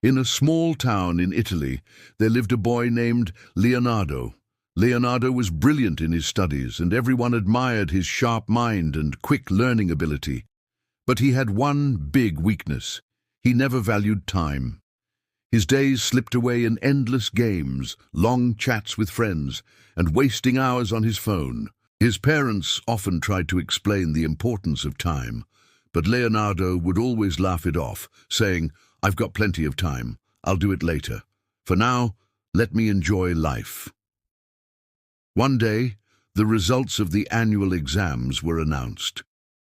In a small town in Italy, there lived a boy named Leonardo. Leonardo was brilliant in his studies, and everyone admired his sharp mind and quick learning ability. But he had one big weakness. He never valued time. His days slipped away in endless games, long chats with friends, and wasting hours on his phone. His parents often tried to explain the importance of time, but Leonardo would always laugh it off, saying, "I've got plenty of time. I'll do it later. For now, let me enjoy life." One day, the results of the annual exams were announced.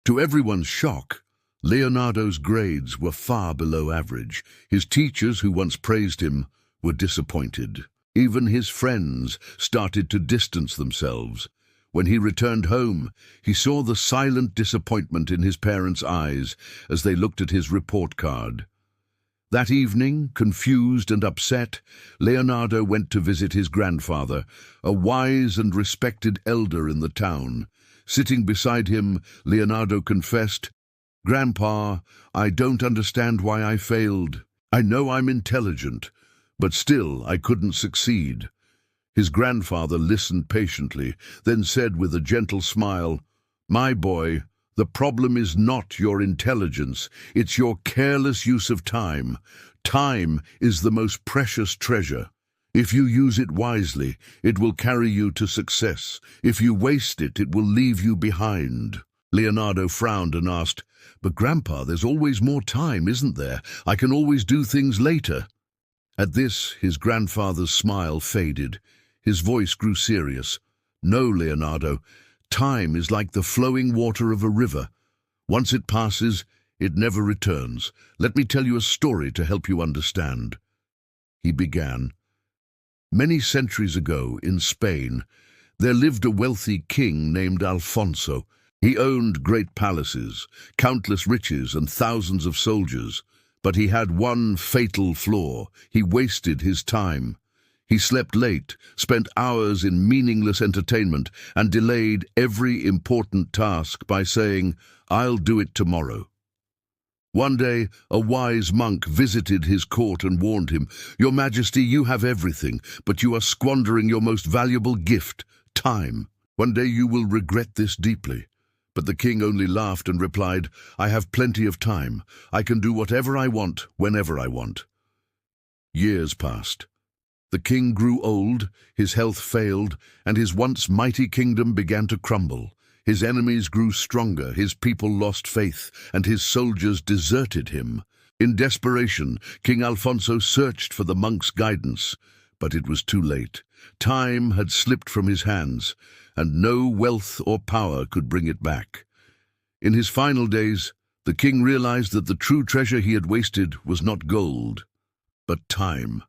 To everyone's shock, Leonardo's grades were far below average. His teachers, who once praised him, were disappointed. Even his friends started to distance themselves. When he returned home, he saw the silent disappointment in his parents' eyes as they looked at his report card. That evening, confused and upset, Leonardo went to visit his grandfather, a wise and respected elder in the town. Sitting beside him, Leonardo confessed, "Grandpa, I don't understand why I failed. I know I'm intelligent, but still I couldn't succeed." His grandfather listened patiently, then said with a gentle smile, "My boy, the problem is not your intelligence, it's your careless use of time. Time is the most precious treasure. If you use it wisely, it will carry you to success. If you waste it, it will leave you behind." Leonardo frowned and asked, "But Grandpa, there's always more time, isn't there? I can always do things later." At this, his grandfather's smile faded. His voice grew serious. "No, Leonardo. Time is like the flowing water of a river. Once it passes, it never returns. Let me tell you a story to help you understand." He began. Many centuries ago, in Spain, there lived a wealthy king named Alfonso. He owned great palaces, countless riches, and thousands of soldiers. But he had one fatal flaw. He wasted his time. He slept late, spent hours in meaningless entertainment, and delayed every important task by saying, "I'll do it tomorrow." One day, a wise monk visited his court and warned him, "Your Majesty, you have everything, but you are squandering your most valuable gift, time. One day you will regret this deeply." But the king only laughed and replied, "I have plenty of time. I can do whatever I want, whenever I want." Years passed. The king grew old, his health failed, and his once mighty kingdom began to crumble. His enemies grew stronger, his people lost faith, and his soldiers deserted him. In desperation, King Alfonso searched for the monk's guidance, but it was too late. Time had slipped from his hands, and no wealth or power could bring it back. In his final days, the king realized that the true treasure he had wasted was not gold, but time.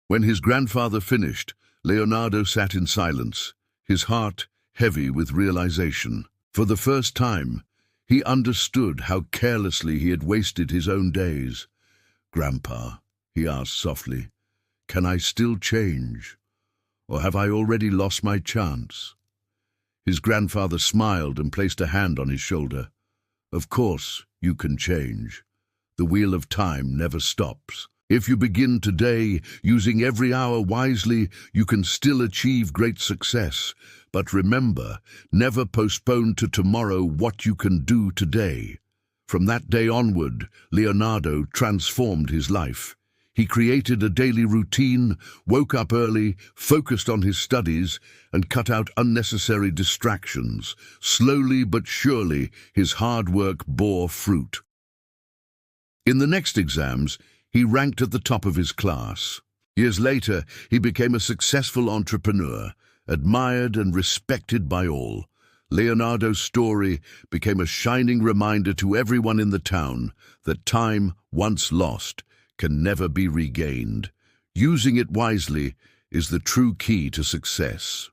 When his grandfather finished, Leonardo sat in silence, his heart heavy with realization. For the first time, he understood how carelessly he had wasted his own days. "Grandpa," he asked softly, "can I still change? Or have I already lost my chance?" His grandfather smiled and placed a hand on his shoulder. "Of course, you can change. The wheel of time never stops. If you begin today, using every hour wisely, you can still achieve great success. But remember, never postpone to tomorrow what you can do today." From that day onward, Leonardo transformed his life. He created a daily routine, woke up early, focused on his studies, and cut out unnecessary distractions. Slowly but surely, his hard work bore fruit. In the next exams, he ranked at the top of his class. Years later, he became a successful entrepreneur, admired and respected by all. Leonardo's story became a shining reminder to everyone in the town that time, once lost, can never be regained. Using it wisely is the true key to success.